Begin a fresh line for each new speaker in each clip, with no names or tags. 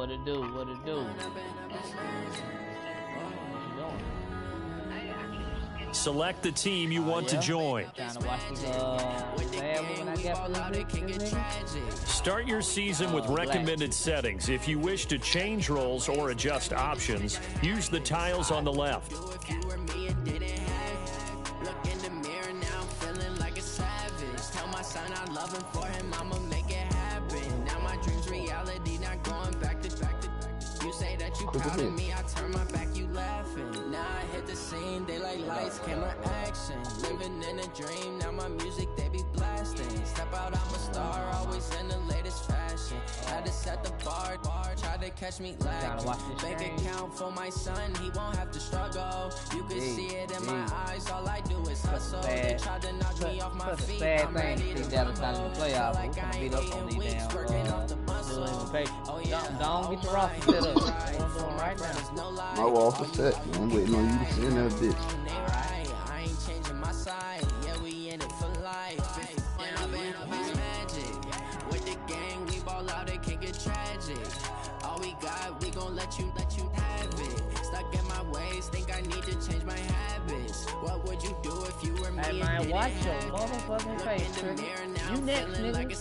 What it do? What it do? What you doing?
Select the team you want to join.
Trying to watch this bad woman I got for this nigga.
Start your season with recommended settings. If you wish to change roles or adjust options, use the tiles on the left.
Proud of me, I turn my back, you laughing. Now I hit the scene, they like lights, camera action. Living in a dream, now my music they be blasting. Step out, I'm a star, always in the latest fashion. Had to set the bar, try to catch me lacking. Bank account for my son, he won't have to struggle. You can see it in my eyes, all I do is hustle. They tried to knock me off my feet, I'm ready to rumble. Like I ain't eating weeks, working off the muscle.
Don't get your roster set up. Right now.
My roster set. I'm waiting on you to send that bitch.
I ain't changing my side. Yeah, we in it for life. Magic. With the gang, we ball out, it can get tragic. All we got, we gon' let you have it. Stuck in my ways, think I need to change my habits. What would you do if you were me?
Hey man, watch your motherfucking face, Trigger. You next, nigga.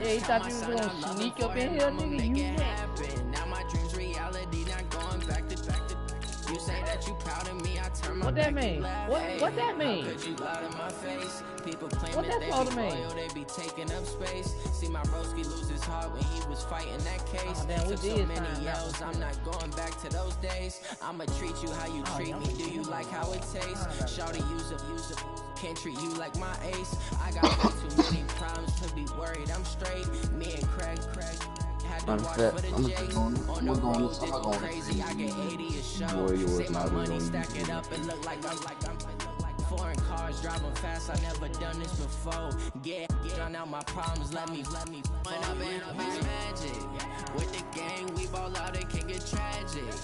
Yeah, you thought you was gonna sneak up in here, nigga. You next.
Now my dreams reality, not going back to. You say that you proud of me, I turn my
what that mean? What that mean?
What
that supposed to mean?
They be taking up space. See my broski lose his heart when he was fighting that case.
Oh, damn, we
Took so
did
many
find
yells, I'm not going back to those days. I'ma treat you how you treat me. Do you like how it tastes? Shawty, use up. Can't treat you like my ace. I got too many problems to be worried. I'm straight. Me and Craig.
I'm fat. I'm going to
crazy. I get 80 a show. Save my money, stack it up and look like I'm foreign cars driving fast. I never done this before. Get drown out my problems. Let me. When I'm in magic with the gang, we ball out. It can get tragic.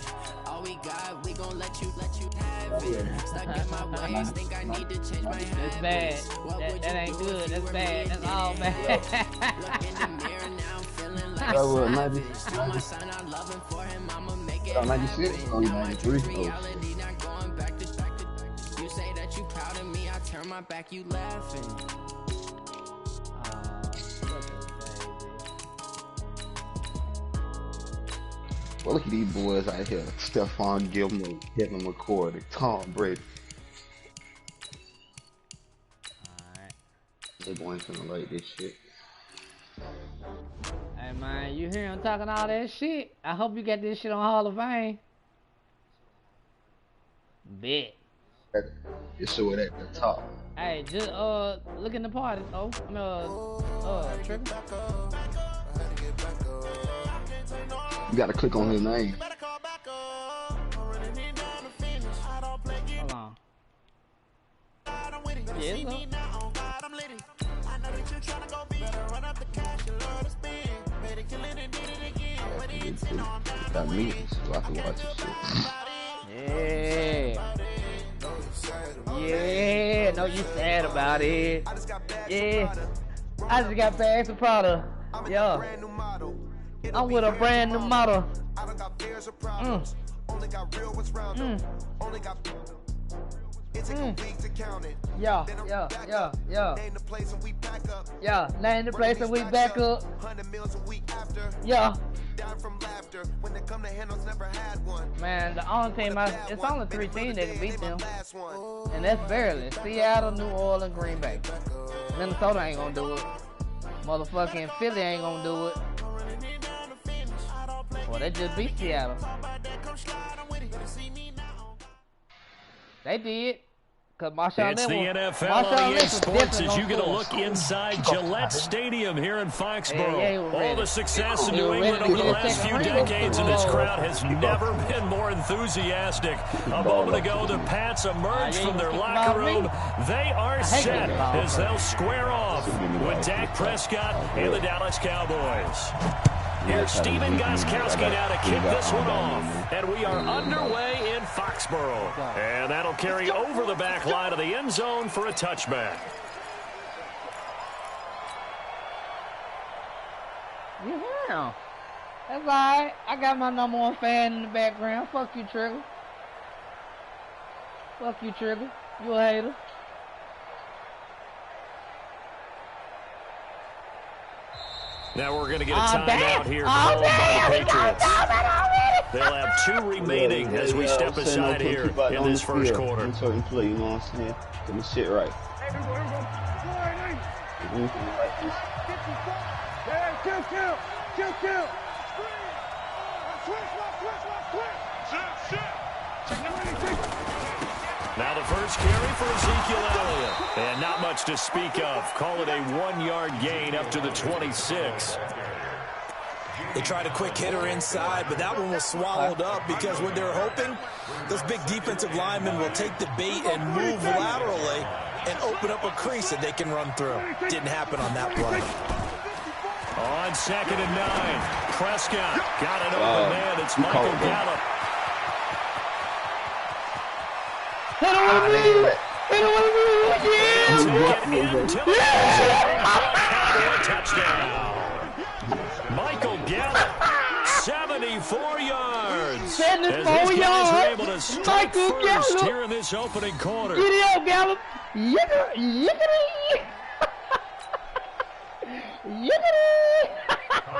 All we got, we gon' let you have it. Stuck in my ways, think I need to change my habits.
That's bad. That ain't good. That's bad. That's all bad.
Look in the mirror now, I'm feeling like
That was
90. Tell my son I love him for him, I'ma make it
96 or 93?
reality, not going back to. You say that you proud of me, I turn my back, you laughing.
Well, look at these boys out here. Stephon Gilmore, Kevin McCoy, Tom Brady.
Alright.
They're going to like this shit.
Hey man, you hear him talking all that shit? I hope you got this shit on Hall of Fame. Bet.
Just show it at the top.
Hey, just look in the party. Oh, Trigger.
You gotta click on his name.
Hold on. Yeah, look.
Got meetings, so I can watch this shit.
Yeah, no, you sad about it. Yeah, I just got bags of product. Yo, I'm with a brand new model. Yeah. Yeah, name the place and we back up. Yeah. Man, the only team it's only 3 teams that can beat them. And that's barely. Seattle, New Orleans, Green Bay. Minnesota ain't gonna do it. Motherfucking Philly ain't gonna do it. Well, they just beat Seattle. They did.
It's the NFL EA Sports as you get a look inside Gillette Stadium here in Foxborough. All the success in New England over the last few decades, and this crowd has never been more enthusiastic. A moment ago, the Pats emerged from their locker room. They are set as they'll square off with Dak Prescott and the Dallas Cowboys. Here's Steven Gostkowski now to kick this one off. And we are underway in Foxborough. And that'll carry over the back line of the end zone for a touchback.
Yeah. That's alright. I got my number one fan in the background. Fuck you, Trigger. Fuck you, Trigger. You a hater.
Now we're going to get a timeout here called by the Patriots. They'll have 2 remaining as we step aside here in this first quarter.
I'm certain play, you know what I'm saying? Get the shit right.
Now the first carry for Ezekiel Elliott. And not much to speak of. Call it a 1-yard gain up to the 26.
They tried a quick hitter inside, but that one was swallowed up because what they're hoping, those big defensive linemen will take the bait and move laterally and open up a crease that they can run through. Didn't happen on that play.
On 2nd and 9, Prescott got an open man. It's Michael Gallup.
Hit him with me! Hit him with me!
Yeah! Touchdown. Michael Gallup, 74 yards.
74 yards.
Are able to strike first here in this opening quarter.
Giddy up, Gallup. Yickety. Yickety.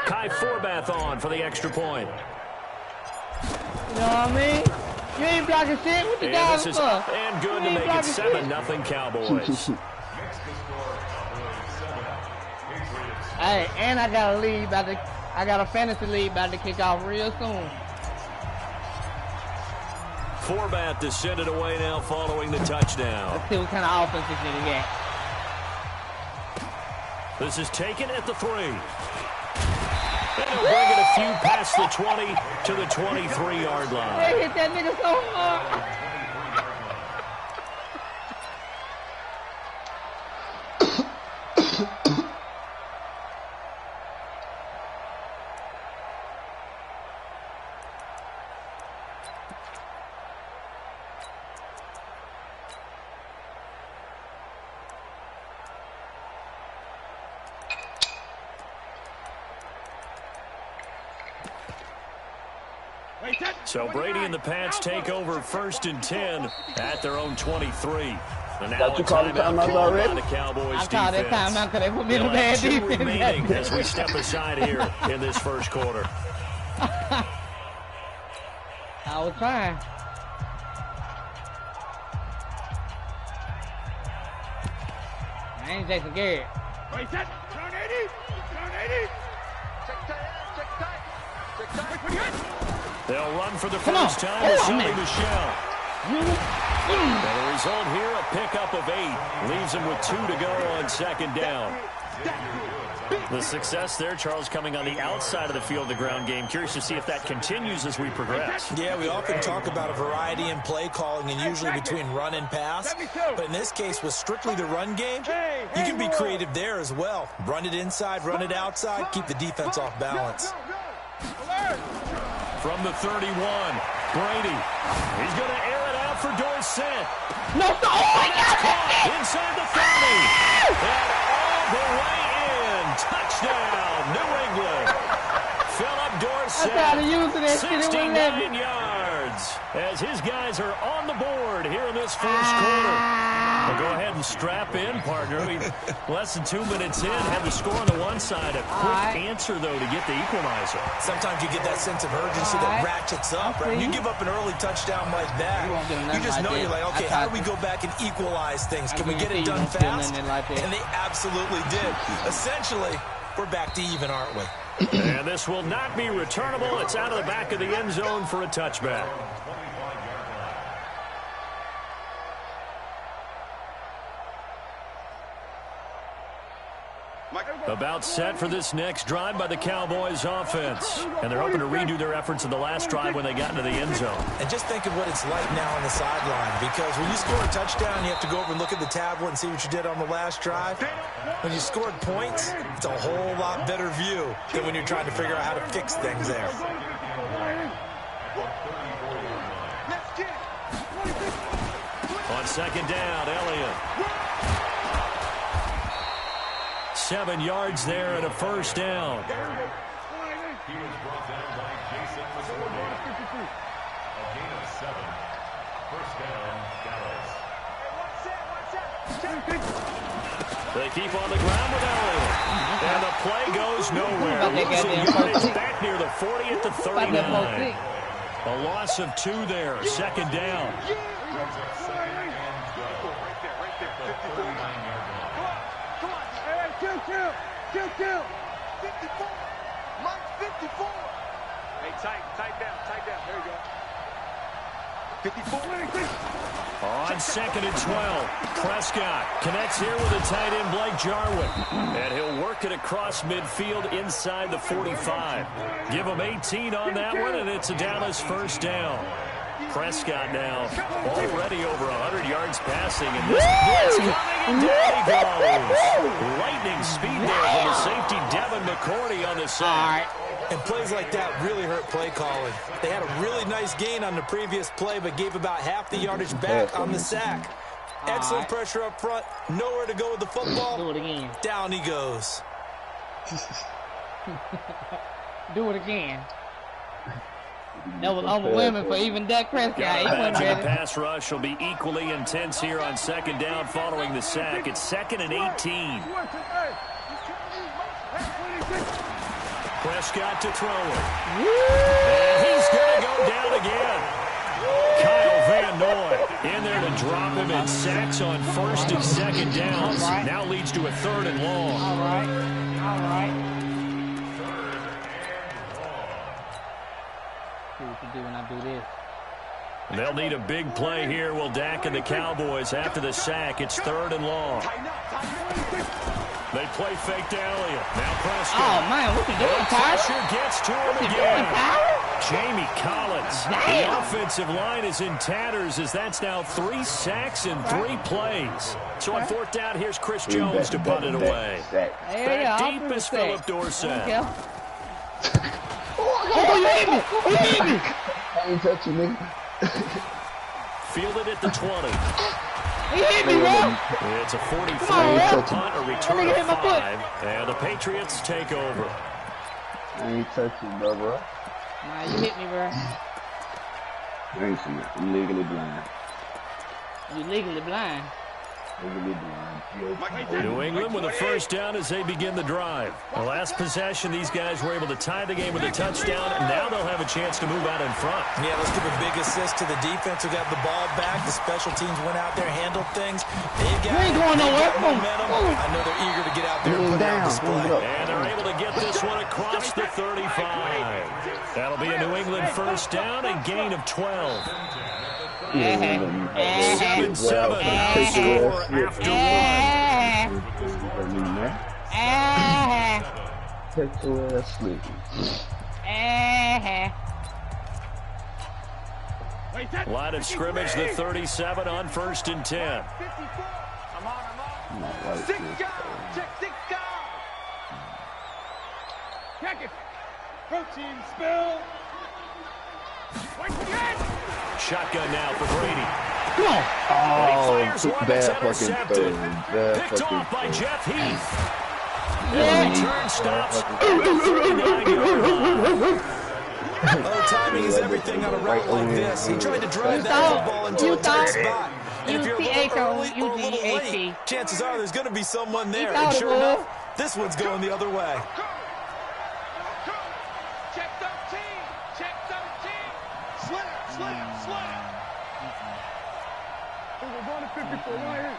Kai Forbath on for the extra point.
You know what I mean? You ain't blocking shit. What you got for?
And good to make it 7-0 Cowboys.
Hey, and I got a lead I got a fantasy lead about to kick off real soon.
Forbath descended away now following the touchdown.
Let's see what kind of offense this nigga got.
This is taken at the 3. And they'll bring it a few past the 20 to the 23-yard line.
They hit that nigga so hard.
So Brady and the Pats take over 1st and 10 at their own 23. And now a timeout called by the Cowboys defense.
I called that timeout because they put me in a bad defense.
2 remaining as we step aside here in this first quarter.
I was trying. I ain't Jason Garrett.
Wait, set. Turn 80. Turn 80. Check tight.
They'll run for the first time to Sonny Michel. And the result here, a pickup of 8. Leaves him with 2 to go on 2nd down. The success there, Charles, coming on the outside of the field, the ground game. Curious to see if that continues as we progress.
Yeah, we often talk about a variety in play calling and usually between run and pass. But in this case, with strictly the run game, you can be creative there as well. Run it inside, run it outside, keep the defense off balance.
From the 31, Brady. He's going to air it out for Dorsett.
No, oh my God!
Inside the 30. And all the way in. Touchdown, New England. Philip Dorsett, 69 yards. As his guys are on the board here in this first quarter. Well, go ahead and strap in, partner. I mean, less than 2 minutes in, have the score on the one side. A quick answer, though, to get the equalizer.
Sometimes you get that sense of urgency that ratchets up, right? When you give up an early touchdown like that, you just know you're like, okay, how do we go back and equalize things? Can we get it done fast? And they absolutely did. Essentially, we're back to even, aren't we?
And this will not be returnable. It's out of the back of the end zone for a touchback. About set for this next drive by the Cowboys offense. And they're hoping to redo their efforts in the last drive when they got into the end zone.
And just think of what it's like now on the sideline, because when you score a touchdown, you have to go over and look at the tablet and see what you did on the last drive. When you scored points, it's a whole lot better view than when you're trying to figure out how to fix things there.
On 2nd down, Elliott. 7 yards there and a first down. He was brought down by Jason McCourty. A gain of 7. First down, Dallas. They keep on the ground with Elliott. And the play goes nowhere. Losing yardage back near the 40 at the 39. A loss of 2 there. Second down.
Kill. 54. Mike, 54. Hey, tight down. There you go. 54.
On second and 12, Prescott connects here with a tight end, Blake Jarwin. And he'll work it across midfield inside the 45. Give him 18 on that one, and it's a Dallas first down. Prescott now already over 100 yards passing, and this blitz coming, and down he goes. Lightning speed there from the safety, Devin McCourty on the side.
And plays like that really hurt play calling. They had a really nice gain on the previous play, but gave about half the yardage back on the sack. Excellent pressure up front. Nowhere to go with the football.
Do it again.
Down he goes.
Do it again. That was overwhelming for even Dak Prescott. He wasn't ready.
The pass rush will be equally intense here on second down following the sack. It's 2nd and 18. Prescott to throw it. And he's going to go down again. Kyle Van Noy in there to drop him, and sacks on first and second downs. Now leads to a 3rd and long.
All right. See what you do when I do this.
They'll need a big play here. Will Dak and the Cowboys after the sack. It's 3rd and long. They play fake to Elliott. Now Prescott.
Oh, man, what you doing, Tyler?
Pressure gets to him again. Jamie Collins. The offensive line is in tatters, as that's now 3 sacks in 3 plays. So on 4th down, here's Chris Jones to punt it away. Back deep is Philip Dorsett.
Oh, you hit me!
I ain't touching me.
Fielded at the 20.
He hit me, bro!
It's a 43-yard punt, a return of 5, and the Patriots take over.
I ain't touching, bro.
Nah, you hit me, bro.
I ain't seen it. I'm legally blind.
You legally blind.
Legally blind.
New England with a first down as they begin the drive. The last possession, these guys were able to tie the game with a touchdown, and now they'll have a chance to move out in front.
Yeah, let's give a big assist to the defense who got the ball back. The special teams went out there, handled things. They've got momentum. I know they're eager to get out there and put it on display.
And they're able to get this one across the 35. That'll be a New England first down, a gain of 12. 7-7. Score after 1.
Take your ass sleep.
Line of scrimmage, the 37 on 1st and 10.
Check it. Protein spill.
Shotgun now for Brady.
Come on.
Bad fucking throw.
Picked off by Jeff Heath.
Yeah.
And the return stops at the 39-yard line.
Oh, timing is everything on a route like this. He tried to drive that ball into a tight spot. And if you're a little early or a little late, chances are there's going to be someone there. And sure enough, this one's going the other way.
Check 13. Check 13. Slam. We're going to 54 right here.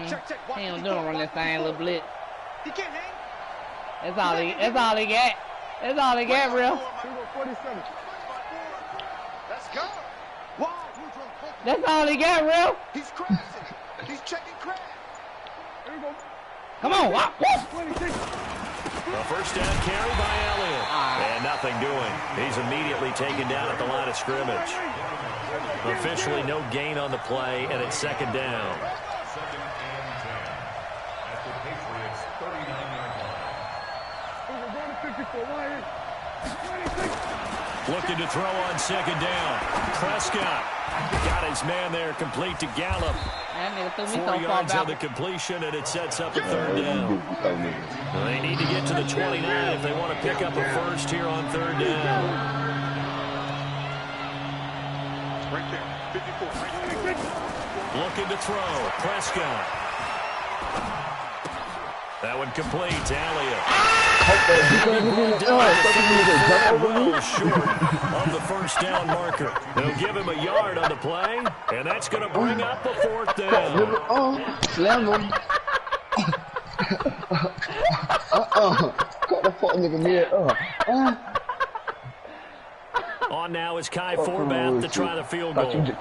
Check. He don't do it on this thing, little blitz.
He can't hang.
That's all he got. That's all he got, real.
47. Let's go. Wow.
That's all he got, real.
He's crashing. He's checking crash. Here we go.
Come on. Woo.
26.
A first down carry by Elliott. And nothing doing. He's immediately taken down at the line of scrimmage. Officially no gain on the play, and it's 2nd down. Looking to throw on 2nd down. Prescott got his man there, complete to Gallup. 4 yards on the completion, and it sets up a 3rd down. They need to get to the 29 if they want to pick up a first here on 3rd down.
Right there, 54.
Looking to throw. Prescott. That one complete. Elliott. Well short of the first down marker. They'll give him a yard on the play, and that's going to bring up a 4th down.
Slam him. Got the fuck nigga mid.
On now is Kai Forbath to try the field goal. On the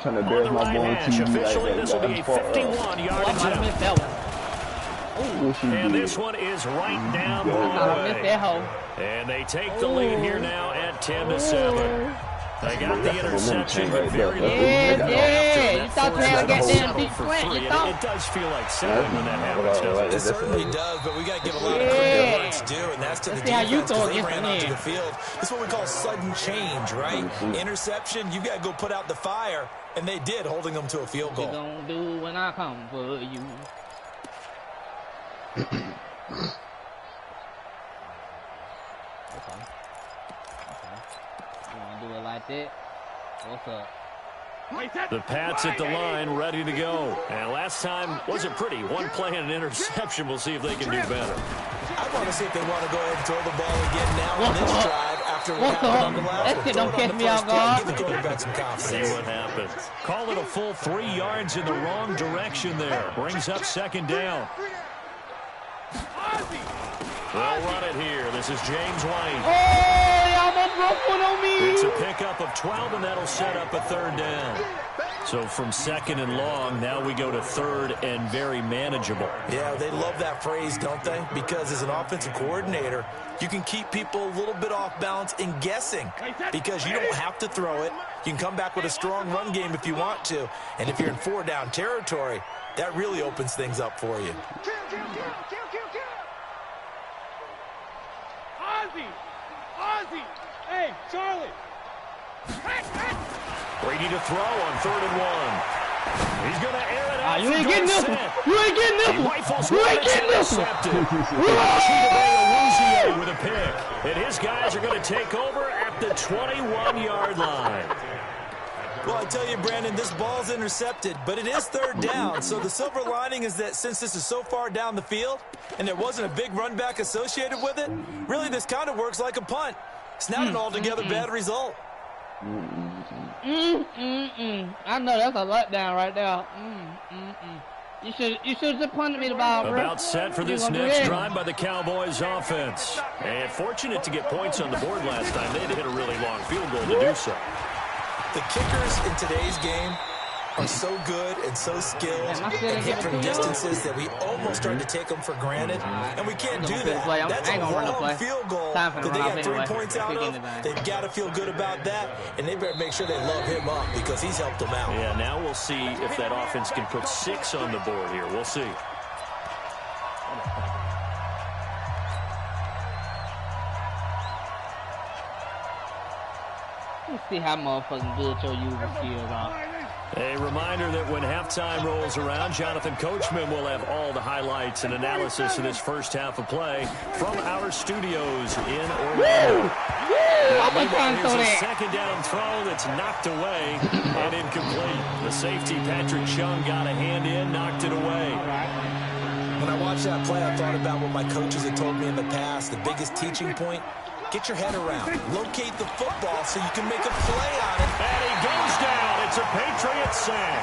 right hash, officially this will be a 51-yard attempt. And this one is right down the way. And they take the lead here now at 10-7. They got the interception, but very little.
Yeah, you thought you had to get them deep slant.
It does feel like 7 when that happens, doesn't it?
It certainly does, but we got to give a lot of credit where it's due, and that's to the defense because they ran onto the field. It's what we call sudden change, right? Interception, you got to go put out the fire, and they did, holding them to a field goal.
What you gonna do when I come for you? Do it like that. What's up?
The Pats at the line, ready to go. And last time wasn't pretty. One play and an interception. We'll see if they can do better.
I want to see if they want to go ahead and throw the ball again now on this drive after what happened on the last one.
That shit don't catch me off guard.
Give the quarterback some confidence.
See what happens. Call it a full 3 yards in the wrong direction there. Brings up 2nd down. They'll run it here. This is James White.
Oh, y'all broke one on me.
It's a pickup of 12, and that'll set up a 3rd down. So from 2nd and long, now we go to 3rd and very manageable.
Yeah, they love that phrase, don't they? Because as an offensive coordinator, you can keep people a little bit off balance and guessing because you don't have to throw it. You can come back with a strong run game if you want to. And if you're in 4-down territory, that really opens things up for you.
Ozzy! Hey, Charlie!
Brady to throw on 3rd and 1. He's going to air it out.
You ain't getting this one. You ain't getting this one. You ain't getting this one.
With a pick. And his guys are going to take over at the 21-yard line.
Well, I tell you, Brandon, this ball's intercepted, but it is 3rd down. So the silver lining is that since this is so far down the field and there wasn't a big run back associated with it, really this kind of works like a punt. It's not an altogether bad result.
I know that's a letdown right now. You should have punted me the ball, bro.
About set for this next drive by the Cowboys offense. And fortunate to get points on the board last time. They had to hit a really long field goal to do so.
The kickers in today's game are so good and so skilled and hit from distances that we almost start to take them for granted, and we can't do that. That's a long field goal that they got 3 points out of. They've got to feel good about that, and they better make sure they love him up because he's helped them out.
Yeah, now we'll see if that offense can put 6 on the board here. We'll see.
Let's see how motherfucking good your user skills are.
A reminder that when halftime rolls around, Jonathan Coachman will have all the highlights and analysis of this first half of play from our studios in Orlando. Here's a 2nd down throw that's knocked away and incomplete. The safety, Patrick Chung, got a hand in, knocked it away.
When I watched that play, I thought about what my coaches had told me in the past. The biggest teaching point, get your head around. Locate the football so you can make a play on it.
And he goes down. It's a Patriot sack.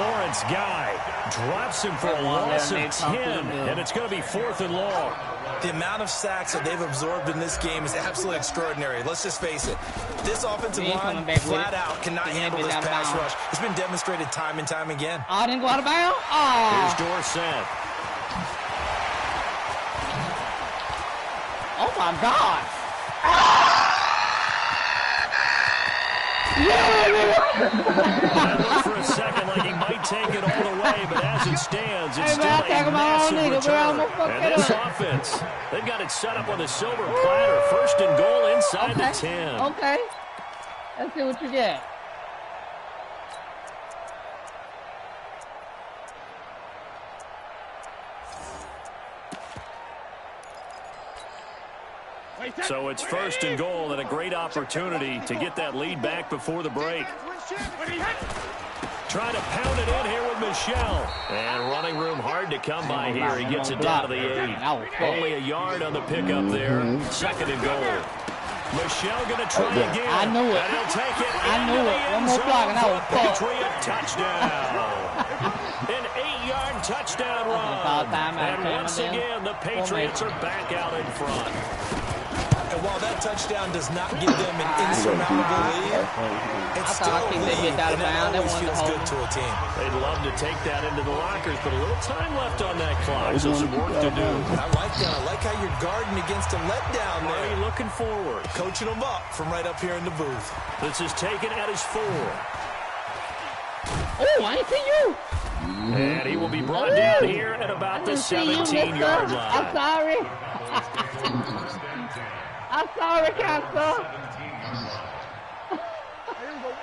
Lawrence Guy drops him for a loss of 10, and it's going to be 4th and long.
The amount of sacks that they've absorbed in this game is absolutely extraordinary. Let's just face it. This offensive line flat out cannot handle this pass rush. It's been demonstrated time and time again.
Oh, I didn't go out of bounds?
Here's Dorsett.
Oh, my God.
That for a second like he might take it all the way, but as it stands, it's still a massive return. And this offense, they've got it set up on the silver platter. 1st and goal inside the 10.
Okay. Let's see what you get.
So it's 1st and goal and a great opportunity to get that lead back before the break. Trying to pound it in here with Michelle. And running room hard to come by here. He gets it down to the 8. Only a yard on the pickup there. 2nd and goal. Michelle going to try again.
I knew it.
And he'll take it.
I knew it. One more block and I was
Patriot touchdown. An 8-yard touchdown run. And once again, the Patriots are back out in front.
And while that touchdown does not give them an insurmountable lead, it's still a lead, and that always feels good to a team.
They'd love to take that into the lockers, but a little time left on that clock, so some work to do.
I like that. I like how you're guarding against a letdown there.
Are you looking forward?
Coaching them up from right up here in the booth.
This is taken at his 4.
Oh, I see you.
And he will be brought down here at about the 17-yard line.
I'm sorry. I'm sorry, Counselor.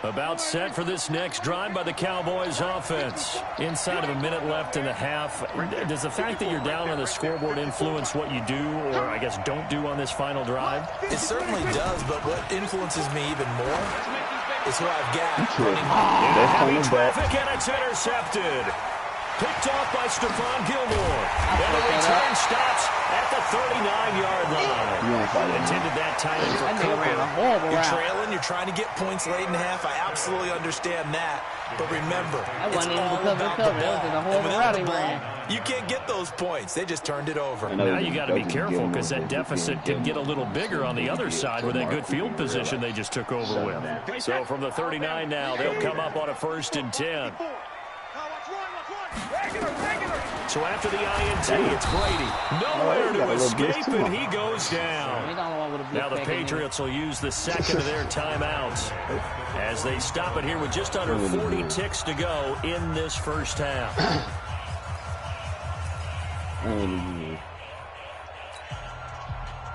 About set for this next drive by the Cowboys offense. Inside of a minute left in the half. Does the fact that you're down on the scoreboard influence what you do, or I guess don't do on this final drive?
It certainly does, but what influences me even more is who I've got running.
Heavy traffic, and it's intercepted. Picked off by Stephon Gilmore. And the return stops at the 39-yard line. Intended that time for Cooper.
You're trailing. You're trying to get points late in half. I absolutely understand that. But remember, it's all about the ball. And without the ball, you can't get those points. They just turned it over.
Now you got to be careful because that deficit can get a little bigger on the other side with that good field position they just took over with. So from the 39 now, they'll come up on a 1st and 10. So after the INT, it's Brady. Nowhere to escape, and he goes down. Now the Patriots will use the second of their timeouts as they stop it here with just under 40 ticks to go in this first half.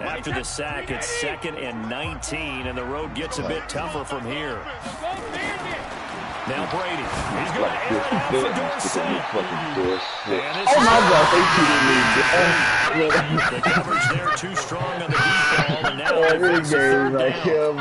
After the sack, it's 2nd and 19, and the road gets a bit tougher from here. Now Brady, he's going to air it out for Dorsett.
Oh my God, they cheated me.
The coverage there too strong on the deep ball, and now they face a 3rd down.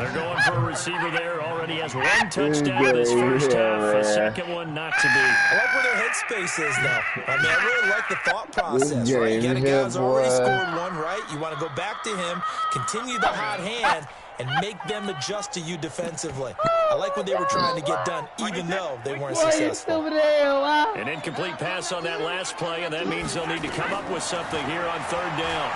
They're going for a receiver there. Already has 1 touchdown in this first half. A second one not to be.
I like where their headspace is, though. I mean, I really like the thought process, right? You got a guy who's already scored 1, right? You want to go back to him, continue the hot hand, and make them adjust to you defensively. I like what they were trying to get done, even though they weren't successful.
An incomplete pass on that last play, and that means they'll need to come up with something here on 3rd down.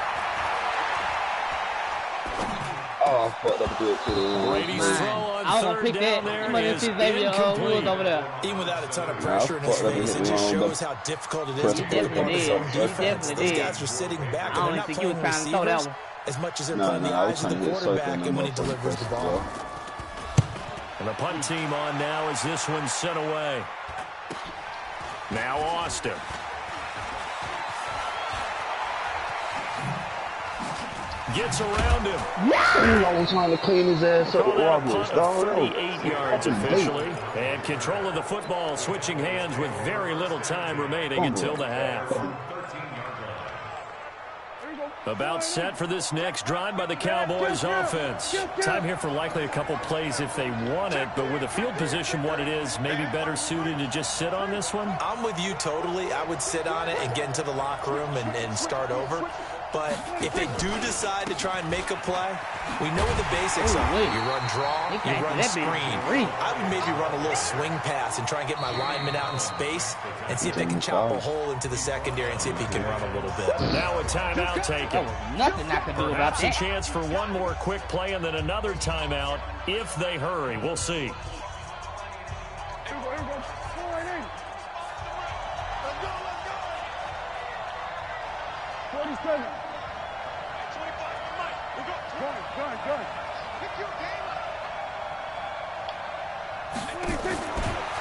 Oh, I fucked up good too.
Brady's throw on 3rd down there is incomplete.
Even without a ton of pressure in his face, it just shows how difficult it is to pick up his own defense. Those guys are sitting back, and they're not playing receivers as much as they're playing the eyes of the quarterback and when he delivers the ball.
And the punt team on now as this one's sent away. Now Austin. Gets around him.
I was trying to clean his ass up.
38 yards officially. And control of the football switching hands with very little time remaining until the half. About set for this next drive by the Cowboys offense. Time here for likely a couple plays if they want it, but with the field position what it is, maybe better suited to just sit on this one?
I'm with you totally. I would sit on it and get into the locker room and start over. But if they do decide to try and make a play, we know what the basics are. You run draw, you run screen. I would maybe run a little swing pass and try and get my lineman out in space and see if they can chop a hole into the secondary and see if he can run a little bit.
Now a timeout taken.
Nothing I can do about that.
Perhaps a chance for one more quick play and then another timeout if they hurry. We'll see.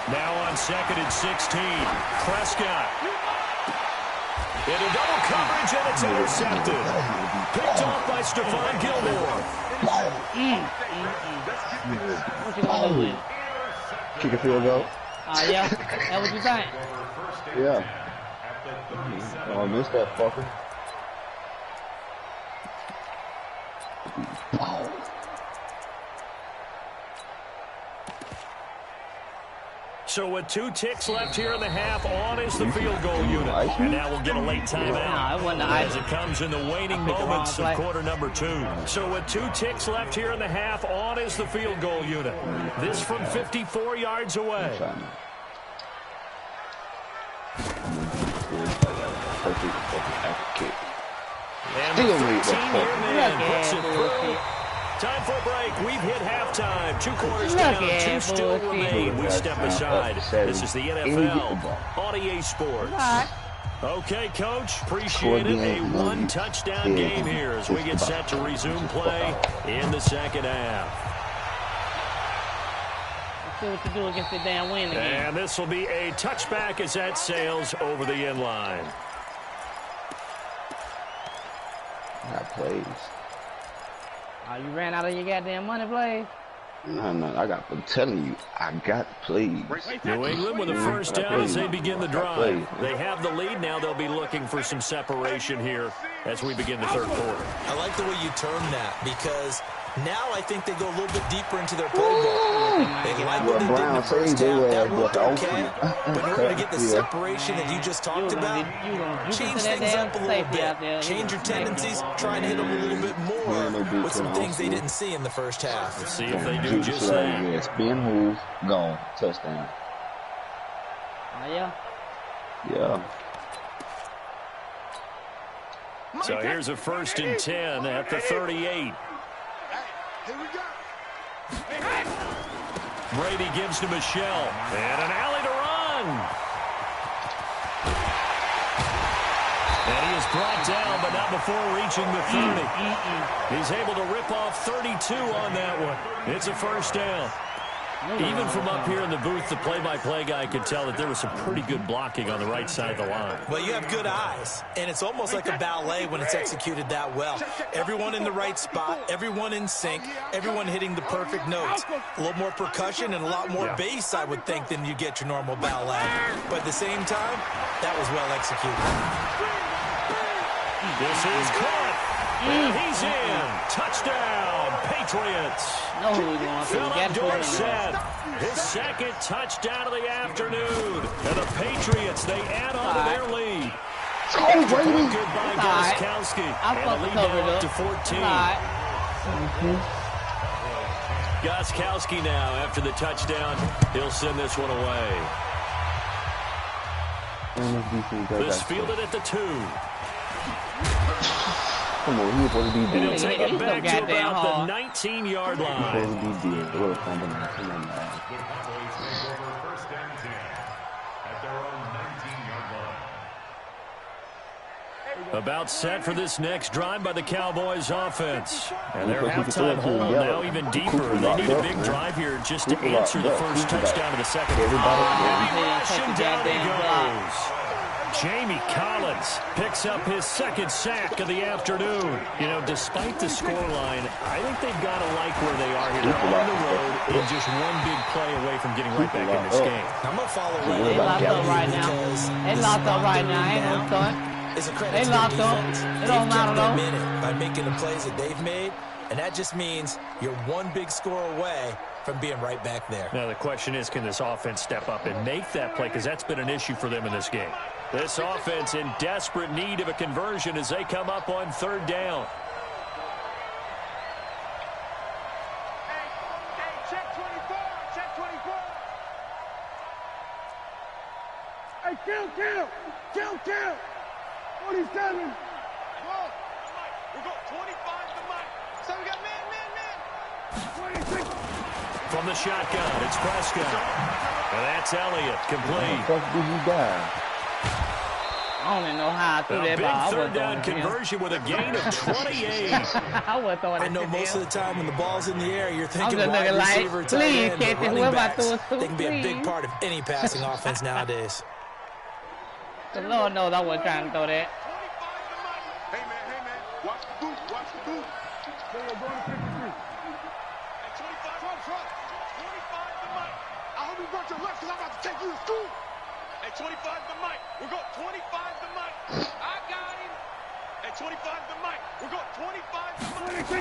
Now on 2nd and 16, Prescott. Into double coverage, and it's intercepted. Picked off by Stephon Gilmore.
What you gonna do with it?
Kick a field goal.
Yeah. That what you think?
Yeah. Oh, I missed that fucker.
So with 2 ticks left here in the half, on is the field goal unit. And now we'll get a late timeout as it comes in the waning moments of quarter number 2. So with 2 ticks left here in the half, on is the field goal unit. This from 54 yards away. And the 13-year man puts it through. Time for a break. We've hit halftime. 2 quarters down, 2 still remain. We step aside. This is the NFL on EA Sports. Okay, Coach, appreciate it. A 1-touchdown game here as we get set to resume play in the second half.
Let's see what you do against the damn win again.
And this will be a touchback as that sails over the end line.
Got plays.
Oh, you ran out of your goddamn money plays?
No, I'm telling you, I got plays.
New England with a first down as they begin the drive. They have the lead. Now they'll be looking for some separation here as we begin the third quarter.
I like the way you term that because now I think they go a little bit deeper into their playbook. They like what they did in the first half. That worked okay. But in order to get the separation that you just talked about, change things up a little bit. Change your tendencies. Try and hit them a little bit more with some things they didn't see in the first half.
Let's see if they do just that.
Yeah, spin move, gone, touchdown.
Oh, yeah?
Yeah.
So here's a 1st and 10 at the 38.
Here we go.
Brady gives to Michelle. And an alley to run. And he is brought down, but not before reaching the 30. He's able to rip off 32 on that one. It's a first down. Even from up here in the booth, the play-by-play guy could tell that there was some pretty good blocking on the right side of the line.
Well, you have good eyes, and it's almost like a ballet when it's executed that well. Everyone in the right spot, everyone in sync, everyone hitting the perfect notes. A little more percussion and a lot more bass, I would think, than you get your normal ballet. But at the same time, that was well executed.
This is caught. And he's in. Touchdown, Patriots. Philip Dorsett, his 2nd touchdown of the afternoon. And the Patriots, they add on to their lead. Good by Gostkowski. And the lead now up to 14. Gostkowski now, after the touchdown, he'll send this one away. This fielded at the 2.
Come on, he's supposed to be
and he'll take it back to about the 19-yard line. About set for this next drive by the Cowboys offense. And their halftime hole now even deeper. They need a big drive here just to answer the first touchdown of the second. And down he goes. Jamie Collins picks up his 2nd sack of the afternoon. You know, despite the scoreline, I think they've got to like where they are here. They're on the road and just one big play away from getting right back in this game.
I'm going to follow
They locked up right now. They locked up right now. Ain't no stunt.
It's a credit
they
to
locked
the
up.
defense.
It don't matter though.
They've kept them in it by making the plays that they've made, and that just means you're one big score away from being right back there.
Now the question is, can this offense step up and make that play? Because that's been an issue for them in this game. This offense in desperate need of a conversion as they come up on 3rd down.
Hey, check 24. Check 24. Hey, kill. 47. Whoa. We got 25 to Mike. So we got man. 26.
From the shotgun, it's Prescott. And that's Elliott, complete.
What the fuck did he die?
I don't even know how I threw that ball.
Big 3rd down conversion with a gain of 28.
I wasn't throwing it.
I know most of the time when the ball's in the air, you're thinking
just
wide receiver,
like,
tight
please,
end,
catch
but
it.
running
Whoever I
backs,
threw it to,
they can be a big
please.
part of any passing offense nowadays.
The Lord knows I wasn't trying to throw that.
25 to Mike. Hey, man. Watch the boot. So we're going to 53. Hey, 25. Trump. 25 to Mike. I hope you brought your lunch because I'm about to take you to school. Hey, 25 to Mike. We're going 25 to Mike. I got him. Hey, 25 to Mike. We're going 25 to Mike. 26.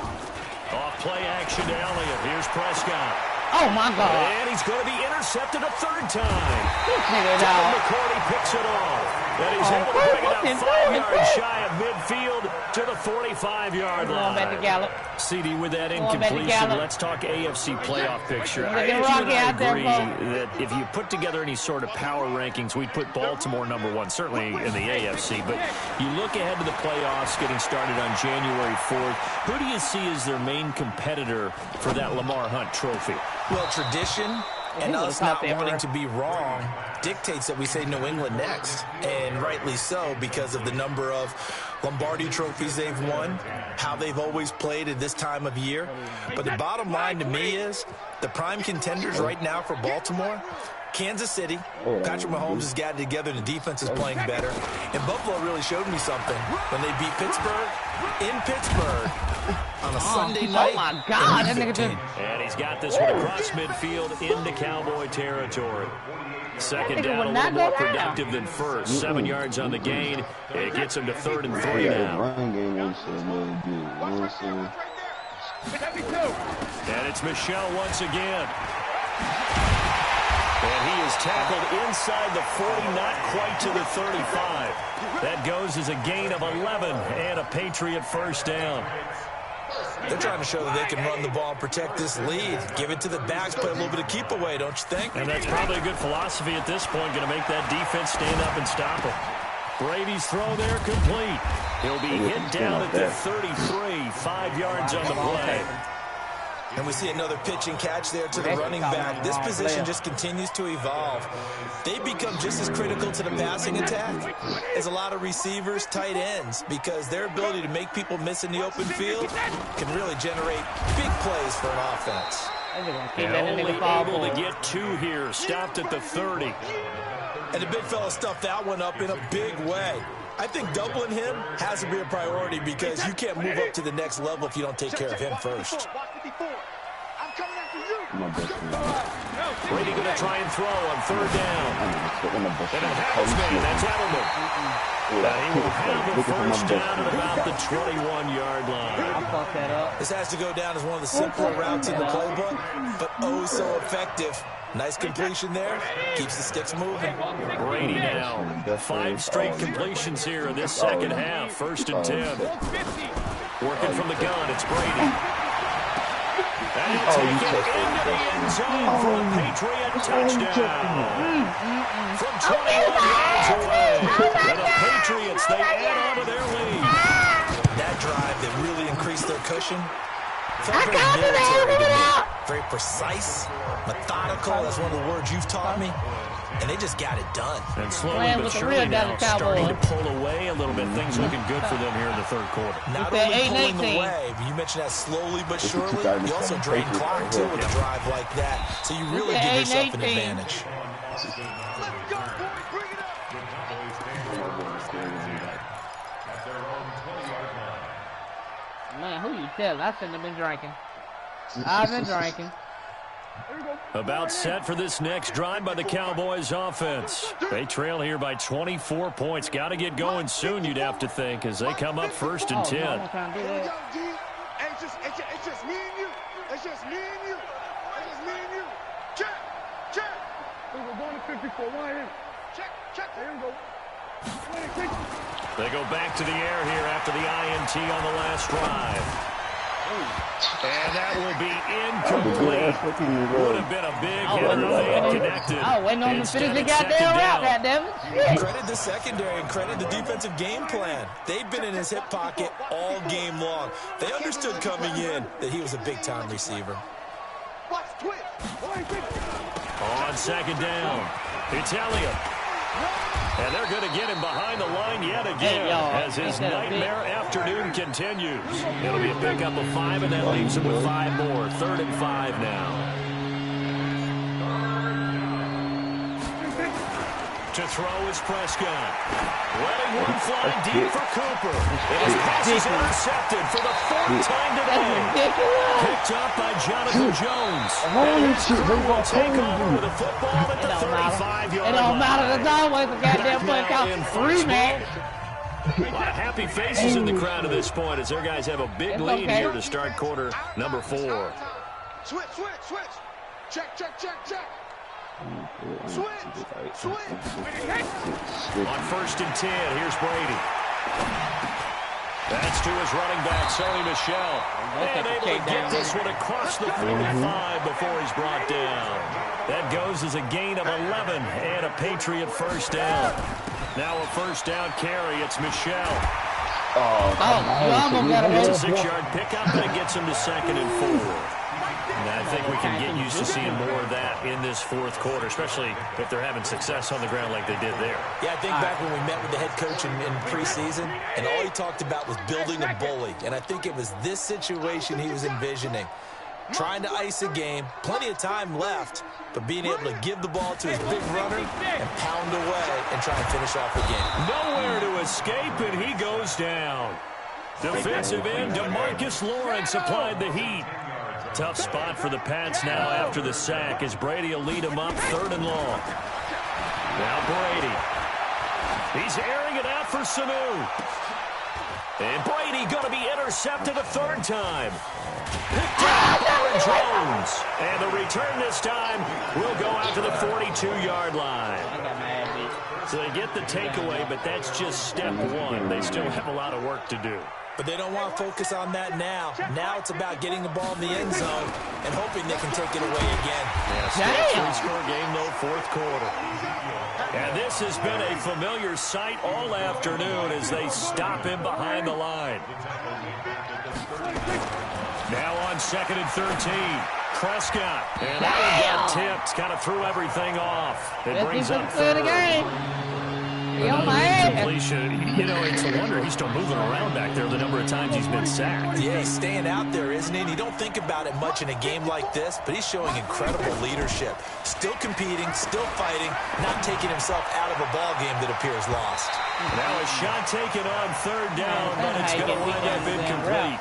Off play action to Elliott. Here's Prescott.
I
Oh, my God.
And he's going to be intercepted a third time.
Down.
McCourty picks it off. And he's able to bring it up 5 yards shy of midfield to the 45-yard line.
Going back to Gallup.
CD with that incompletion. Let's talk AFC playoff picture. I agree that if you put together any sort of power rankings, we'd put Baltimore #1, certainly in the AFC. But you look ahead to the playoffs getting started on January 4th. Who do you see as their main competitor for that Lamar Hunt trophy?
Well, tradition and us not wanting to be wrong dictates that we say New England next, and rightly so because of the number of Lombardi trophies they've won, how they've always played at this time of year. But the bottom line to me is the prime contenders right now for Baltimore, Kansas City. Patrick Mahomes has gotten together and the defense is playing better. And Buffalo really showed me something when they beat Pittsburgh in Pittsburgh on a Sunday night.
Oh, my God.
And he's got this one across midfield into Cowboy territory. Second down, a little more productive than first. 7 yards on the gain. It gets him to 3rd and 3 now. And it's Michel once again. And he is tackled inside the 40, not quite to the 35. That goes as a gain of 11 and a Patriot first down.
They're trying to show that they can run the ball and protect this lead. Give it to the backs, play a little bit of keep away, don't you think?
And that's probably a good philosophy at this point, going to make that defense stand up and stop him. Brady's throw there complete. He'll be hit down at the 33, 5 yards on the play.
And we see another pitch and catch there to the running back. This position just continues to evolve. They become just as critical to the passing attack as a lot of receivers, tight ends, because their ability to make people miss in the open field can really generate big plays for an offense.
And only able to get 2 here, stopped at the 30.
And the big fella stuffed that one up in a big way. I think doubling him has to be a priority because you can't move up to the next level if you don't take care of him first.
Brady going to try and throw on 3rd down. And a house man, that's Edelman. He will have the first down at about the 21-yard line.
This has to go down as one of the simpler routes in the playbook, but oh so effective. Nice completion there. Keeps the sticks moving.
Brady now. 5 straight completions here in this second half. 1st and 10. Working from the gun, it's Brady. And he'll take it into the end zone for a Patriot touchdown. From 21 yards away. And the Patriots, they add on to their lead.
That drive that really increased their cushion felt very military to me. Very precise, methodical, that's one of the words you've taught me. And they just got it done.
And slowly but surely now starting to pull away a little bit. Things looking good for them here in the 3rd quarter.
Not only pulling away, but you mentioned that slowly but surely. You also drain clock, too, with a drive like that. So you really give yourself an advantage.
Man, who you tell? I shouldn't have been drinking. I've been drinking.
About set for this next drive by the Cowboys offense. They trail here by 24 points. Got to get going soon, you'd have to think, as they come up 1st and 10.
It's just me and you. It's just me and you. It's just me and you. Check. We're going to 54. One here. Check. There we go.
They go back to the air here after the INT on the last drive. And that will be incomplete. Would have been a big hit if they had connected.
Waiting on the finish the goddamn route, goddammit.
Credit the secondary and credit the defensive game plan. They've been in his hip pocket all game long. They understood coming in that he was a big-time receiver.
On 2nd down, it's Elliott. And they're going to get him behind the line yet again as his nightmare afternoon continues. It'll be a pickup of 5, and that leaves him with 5 more. 3rd and 5 now. To throw is Prescott. Letting one fly deep for Cooper. And his pass is intercepted for the 4th time today. Picked up by Jonathan Jones. And Cooper will take over with a football at the 35-yard line.
It don't matter. There's always a goddamn play called 3, man.
A lot of happy faces in the crowd at this point as their guys have a big lead here to start quarter number 4.
Switch. Check, check, check, check. Switch.
On 1st and 10, here's Brady. That's to his running back, Sony Michel. And able to get this one across the 45 before he's brought down. That goes as a gain of 11 and a Patriot first down. Now a first down carry. It's Michel. It's a 6-yard pickup, and it gets him to 2nd and 4. And I think we can get used to seeing more of that in this 4th quarter, especially if they're having success on the ground like they did there.
Yeah, I think back when we met with the head coach in preseason, and all he talked about was building a bully. And I think it was this situation he was envisioning. Trying to ice a game, plenty of time left, but being able to give the ball to his big runner and pound away and try and finish off the game.
Nowhere to escape, and he goes down. Defensive end DeMarcus Lawrence applied the heat. Tough spot for the Pats now after the sack as Brady will lead him up 3rd and long. Now Brady. He's airing it out for Sanu. And Brady going to be intercepted a 3rd time. Picked up Aaron Jones. And the return this time will go out to the 42-yard line. So they get the takeaway, but that's just step 1. They still have a lot of work to do.
But they don't want to focus on that now. Now it's about getting the ball in the end zone and hoping they can take it away again.
Yeah, 3-score game, though, 4th quarter. And this has been a familiar sight all afternoon as they stop him behind the line. Now on 2nd and 13. Prescott. And that one got tipped. Kind of threw everything off. It brings up 3rd. Completion. You know, it's a wonder he's still moving around back there the number of times he's been sacked.
Yeah, he's staying out there, isn't he? And you don't think about it much in a game like this, but he's showing incredible leadership. Still competing, still fighting, not taking himself out of a ball game that appears lost.
Now a shot taken on 3rd down, but it's going to wind up incomplete.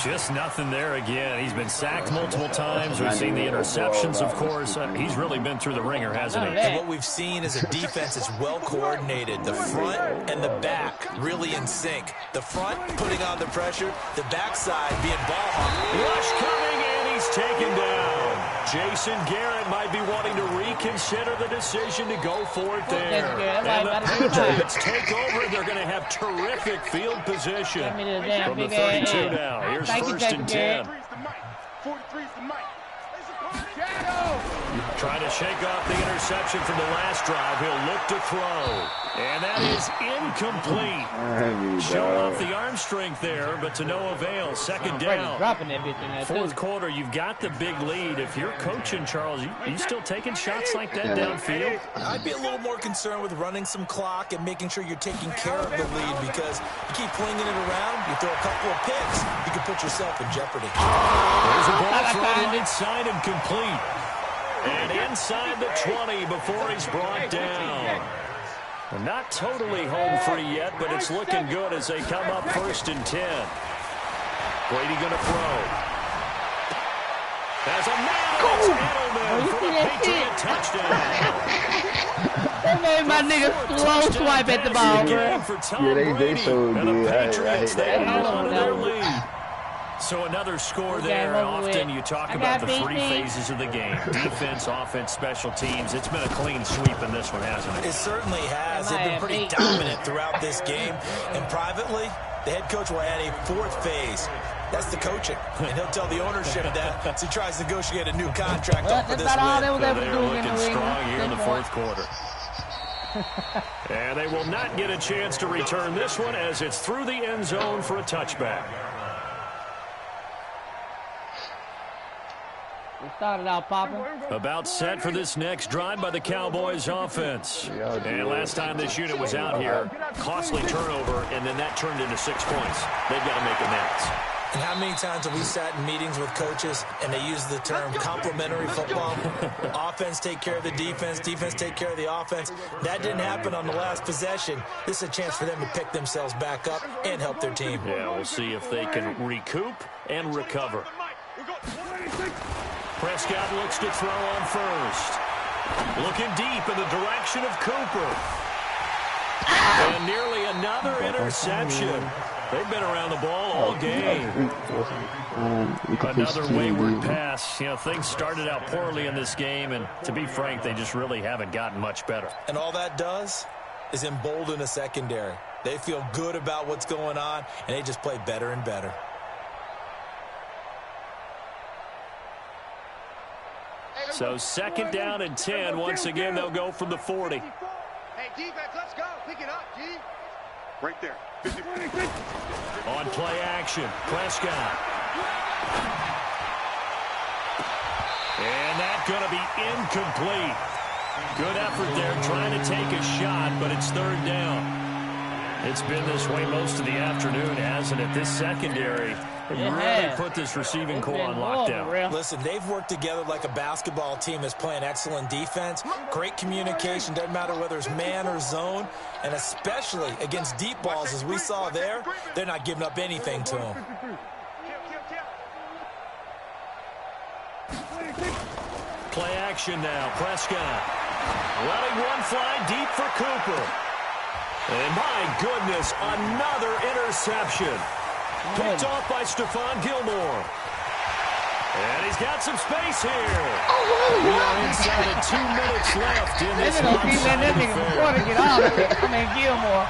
Just nothing there again. He's been sacked multiple times. We've seen the interceptions, of course. He's really been through the ringer, hasn't he?
And what we've seen is a defense that's well coordinated. The front and the back really in sync. The front putting on the pressure, the backside being ball hungry.
Rush coming, and he's taken down. Jason Garrett might be wanting to reconsider the decision to go for it there. And the Patriots take over. They're going to have terrific field position from the 32 now. Here's 1st and 10. Trying to shake off the interception from the last drive. He'll look to throw. And that is incomplete. Showing off the arm strength there, but to no avail. 2nd down. 4th quarter, you've got the big lead. If you're coaching, Charles, you still taking shots like that downfield?
I'd be a little more concerned with running some clock and making sure you're taking care of the lead, because you keep flinging it around, you throw a couple of picks, you can put yourself in jeopardy.
There's a ball thrown inside and complete. And inside the 20 before he's brought down. We're not totally home free yet, but it's looking good as they come up 1st and 10. Brady going to throw. There's a man, it's Edelman for the Patriot touchdown.
They made my nigga slow swipe at the ball, bro.
Yeah, they so good.
And the Patriots, they held on to their lead. So another score there. Often you talk about the 3 phases of the game. Defense, offense, special teams. It's been a clean sweep in this one, hasn't it?
It certainly has. They've been pretty dominant throughout this game. And privately, the head coach will add a 4th phase. That's the coaching. And he'll tell the ownership that as he tries to negotiate a new contract off for this win.
They're looking strong here in the 4th quarter. And they will not get a chance to return this one as it's through the end zone for a touchback.
We started out popping.
About set for this next drive by the Cowboys offense. And last time this unit was out here, costly turnover, and then that turned into 6 points. They've got to make amends.
And how many times have we sat in meetings with coaches and they use the term complementary football? Offense take care of the defense, defense take care of the offense. That didn't happen on the last possession. This is a chance for them to pick themselves back up and help their team.
Yeah, we'll see if they can recoup and recover. Prescott looks to throw on 1st. Looking deep in the direction of Cooper. And nearly another interception. They've been around the ball all game. Another wayward pass. You know, things started out poorly in this game, and to be frank, they just really haven't gotten much better.
And all that does is embolden a secondary. They feel good about what's going on, and they just play better and better.
So 2nd down and 10. Once again, they'll go from the 40.
Hey, defense, let's go. Pick it up, G. Right there. 50.
On play action, Prescott. And that's going to be incomplete. Good effort there trying to take a shot, but it's 3rd down. It's been this way most of the afternoon, hasn't it? This secondary really put this receiving core on lockdown.
Listen, they've worked together like a basketball team that's playing excellent defense. Great communication, doesn't matter whether it's man or zone. And especially against deep balls, as we saw there, they're not giving up anything to them.
Play action now, Prescott. Letting one fly deep for Cooper. And my goodness, another interception. Picked off by Stephon Gilmore. And he's got some space here. We are inside of 2 minutes left in this
lopsided affair. To get off. I mean, Gilmore.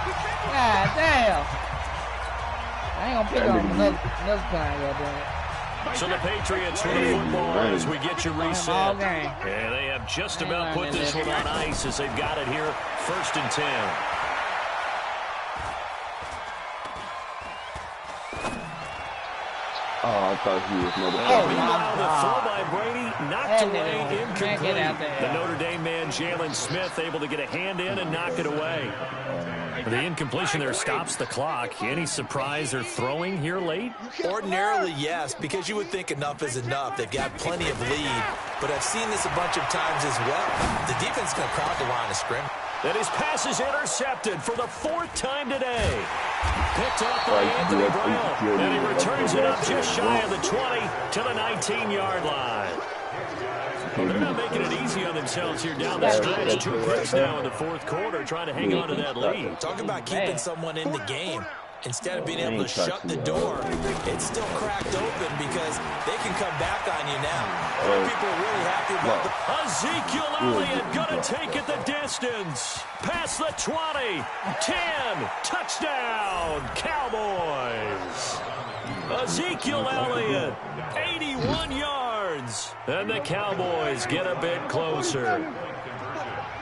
God damn. I ain't gonna pick on another time, goddamn.
So the Patriots with the football as we get you reset. And they have just about put this one on ice as they've got it here. 1st and 10.
Oh, I thought he was another.
Meanwhile, the throw by Brady knocked away, incomplete. The Notre Dame man, Jalen Smith, able to get a hand in and knock it away. The incompletion there stops the clock. Any surprise they're throwing here late?
Ordinarily, yes, because you would think enough is enough. They've got plenty of lead, but I've seen this a bunch of times as well. The defense is going to crowd the line of scrimmage.
And his pass is intercepted for the 4th time today. Picked off by Anthony Brown, and he returns it up just shy of the 20 to the 19-yard line. Well, they're not making it easy on themselves here down the stretch. 2 picks now in the 4th quarter, trying to hang on to that lead.
Talk about keeping someone in the game. Instead of being able to shut the door, it's still cracked open because they can come back on you now. People are really happy about the...
Ezekiel Elliott going to take it the distance. Past the 20, 10, touchdown, Cowboys. Ezekiel Elliott, 81 yards. And the Cowboys get a bit closer.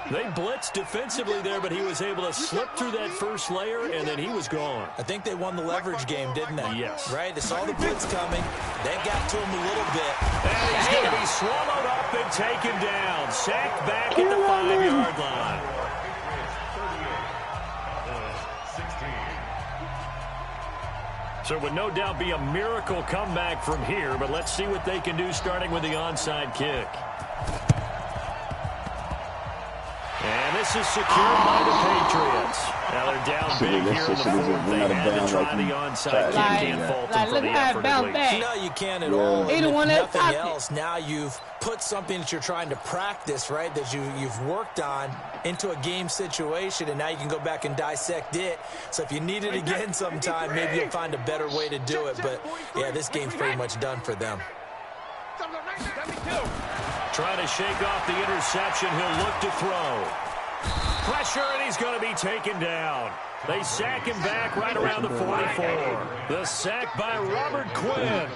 They blitzed defensively there, but he was able to slip through that first layer, and then he was gone.
I think they won the leverage game, didn't they?
Yes.
Right? They saw the blitz coming. They got to him a little bit.
And he's going to be swallowed up and taken down. Sacked back at the 5-yard line. So it would no doubt be a miracle comeback from here, but let's see what they can do starting with the onside kick. And this is secured by the Patriots. Now they're down big here in the 4th. They had to try the onside kick. Can't fault them for the effort at least.
No, you can't at all.
Either one
if nothing else, now you've put something that you're trying to practice, right, that you've worked on into a game situation, and now you can go back and dissect it. So if you need it again sometime, maybe you'll find a better way to do it. But, yeah, this game's pretty much done for them.
Trying to shake off the interception. He'll look to throw. Pressure, and he's going to be taken down. They sack him back right around the 44. The sack by Robert Quinn.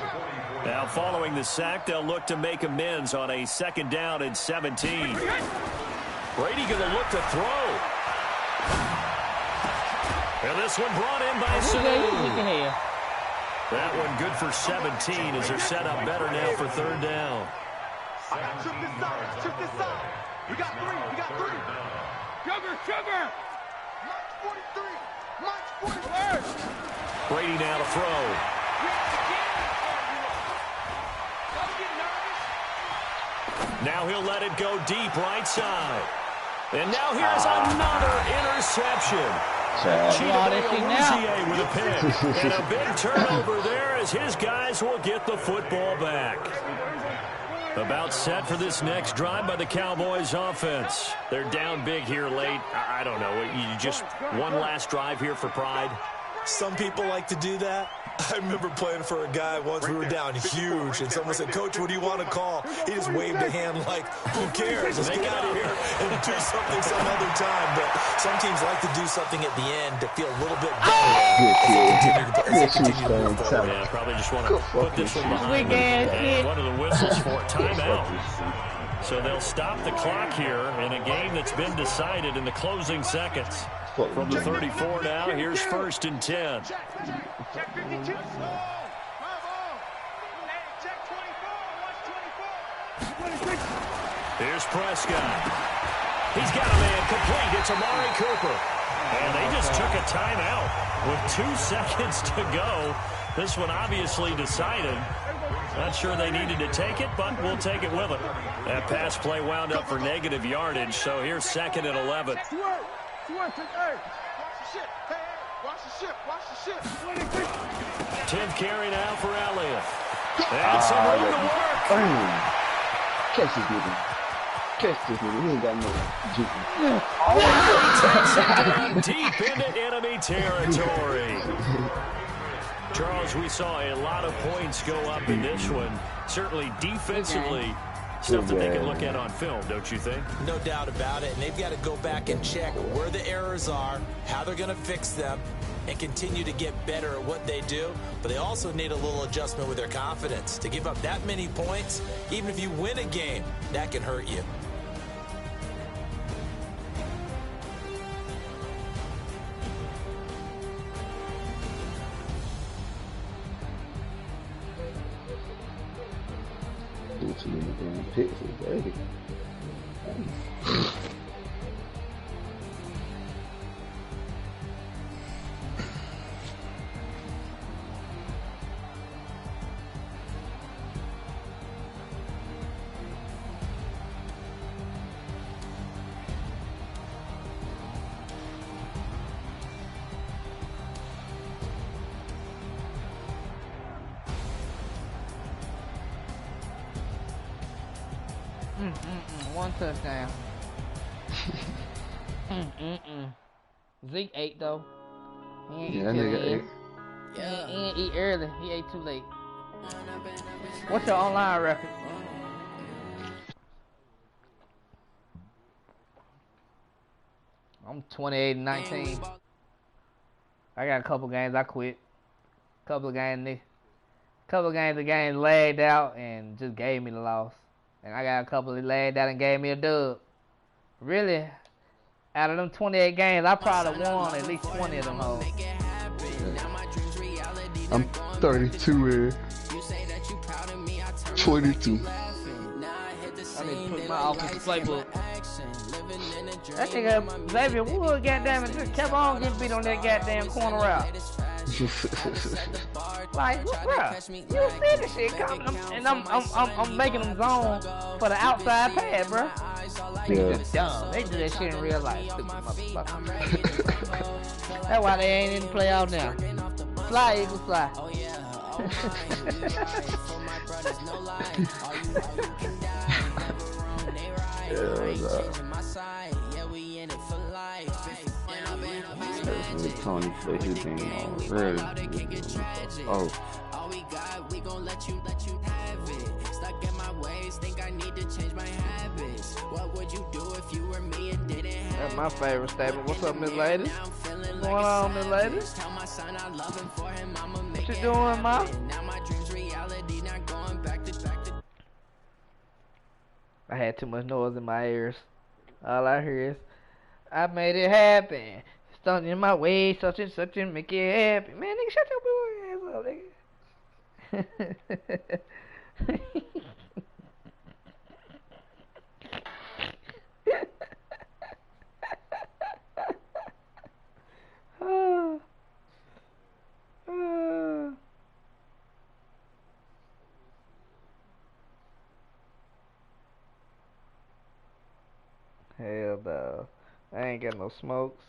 Now following the sack, they'll look to make amends on a 2nd down and 17. Brady going to look to throw. And this one brought in by Sanu. That one good for 17 as they're set up better now for 3rd down.
Shift this side. We got 3. Sugar. Mike 43.
Brady now to throw. Now he'll let it go deep right side. And now here's another interception. Chidobe with a pick. And a big turnover there as his guys will get the football back. About set for this next drive by the Cowboys offense. They're down big here late. I don't know. You just one last drive here for pride?
Some people like to do that. I remember playing for a guy once. We were down huge, and someone said, "Coach, what do you want to call?" He just waved a hand like, "Who cares? Let's get out of here and do something some other time." But some teams like to do something at the end to feel a little bit better.
Yeah, probably just want to put this one behind them. And one of the whistles for a timeout. So they'll stop the clock here in a game that's been decided in the closing seconds. From the 34 now, here's 1st and 10. Here's Prescott. He's got a man complete. It's Amari Cooper. And they just took a timeout with 2 seconds to go. This one obviously decided. Not sure they needed to take it, but we'll take it with them. That pass play wound up for negative yardage, so here's 2nd and 11. 10th carry now for Elliott. And some room to work.
Catch this nigga. Catch this nigga. He ain't got no juice.
He takes it down deep into enemy territory. Charles, we saw a lot of points go up in this one. Certainly defensively, stuff that they can look at on film, don't you think?
No doubt about it. And they've got to go back and check where the errors are, how they're going to fix them, and continue to get better at what they do. But they also need a little adjustment with their confidence. To give up that many points, even if you win a game, that can hurt you.
Too many damn pixels, baby.
One touchdown. Zeke ate though. He ain't eat he ain't eat early. He ate too late. What's your online record? I'm 28-19. I got a couple games I quit. Couple of games the game lagged out and just gave me the loss. And I got a couple that laid out and gave me a dub. Really, out of them 28 games, I probably won at least 20 of them hoes.
I'm 32 in. 22.
I need to put my offensive playbook. That nigga Zaybo09 goddamn just kept on getting beat on that goddamn corner route. Like, bruh, you see the shit coming, and I'm making them zone for the outside pad, bruh. Niggas just dumb. They do that shit in real life. That's why they ain't in the playoff now. Fly, Eagles, fly.
Tony play his game already. Oh.
All we got, we gon' let you have it. Stuck in my ways, think I need to change my habits. What would you do if you were me and didn't have it?
That's my favorite statement. What's up, Miss Lady? What's going on, Miss Lady? What you doing, Ma?
Now my dreams reality, not going back to.
I had too much noise in my ears. All I hear is, I made it happen. Stuck in my way, such and make it happen. Man, nigga, shut your boy ass up, nigga. Hell no. I ain't got no smokes.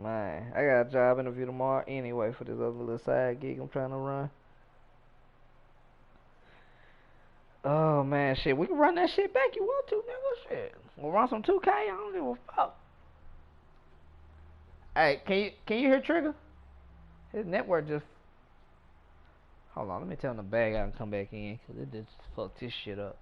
Man, I got a job interview tomorrow anyway for this other little side gig I'm trying to run. Oh man, shit, we can run that shit back. You want to, nigga? Shit, we'll run some 2K. I don't give a fuck. Hey, can you hear Trigger? His network just. Hold on, let me tell him to bag out and come back in, cause it just fucked this shit up.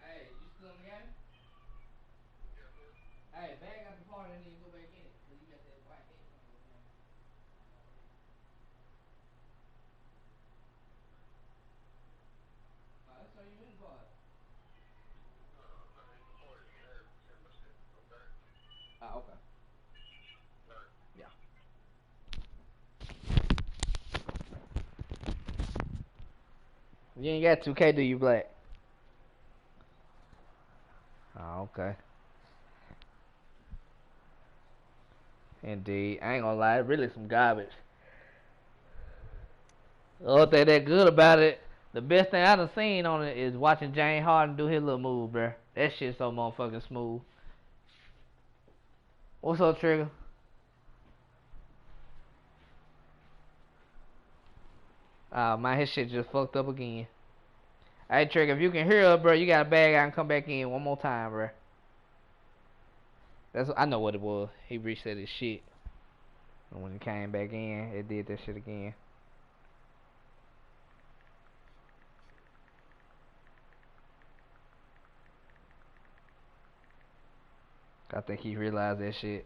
Hey, you still on the game? Hey, bag out the party and then go back in it, cause you got that white headphone over there. That's how you in the party. Ah, okay. Yeah. You ain't got 2K, do you, Black? Oh, okay. Indeed. I ain't gonna lie, it's really some garbage. The only thing that good about it, the best thing I done seen on it is watching James Harden do his little move, bruh. That shit's so motherfucking smooth. What's up, Trigger? Man, his shit just fucked up again. Hey, Trigger, if you can hear us, bro, you gotta bag out and come back in one more time, bro. I know what it was. He reset his shit. And when he came back in, it did that shit again. I think he realized that shit.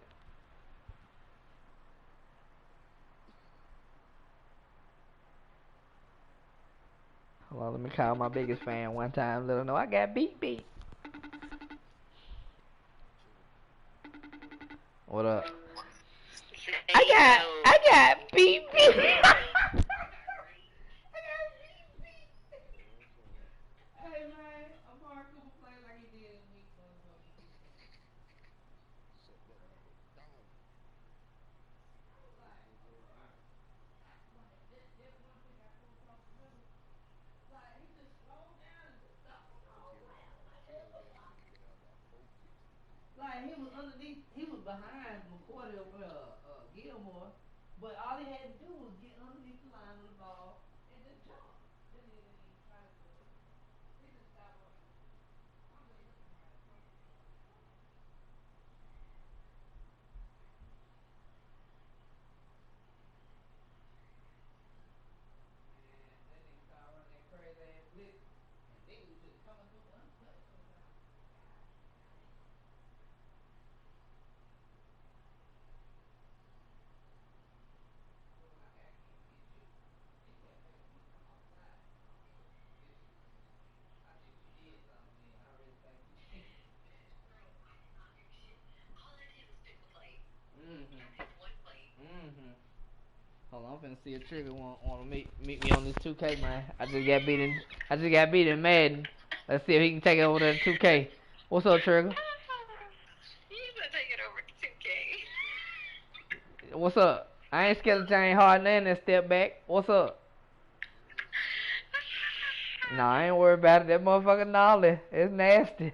Hold on, let me call my biggest fan one time. Let her know I got beat. What up? I got beat. Hey man, Amari Cooper playing like he did in week motherfucking 16. Like he just slowed down and just stopped the whole lap. Like he was underneath, he was behind McCourty Gilmore, but all he had to do was get underneath the line of the ball and just jump. Then he didn't even try to do it. He just stopped running. I'm just looking at it. Man, that nigga started running that crazy ass blitz, and niggas was just coming through untouched sometimes. Hold on, I'm finna see if Trigger wanna meet me on this 2K, man. I just got beat in Madden. Let's see if he can take it over to 2K. What's up, Trigger?
You better take it over to 2K.
What's up? I ain't scared of James Harden and that step back. What's up? Nah, I ain't worried about it. That motherfucker gnarly. It's nasty.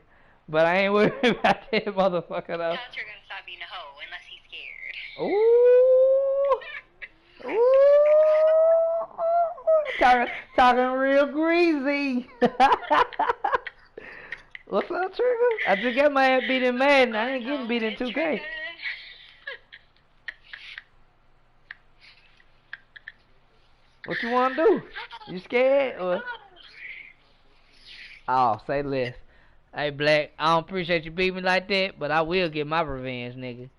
But I ain't worried about that motherfucker though.
Thought you're gonna stop being a hoe unless he's scared.
Ooh. Talking real greasy. What's up, Trigger? I just got my ass beat in Madden. I ain't getting beat in 2K. What you wanna do? You scared or? Oh, say less. Hey, Black, I don't appreciate you beating me like that, but I will get my revenge, nigga.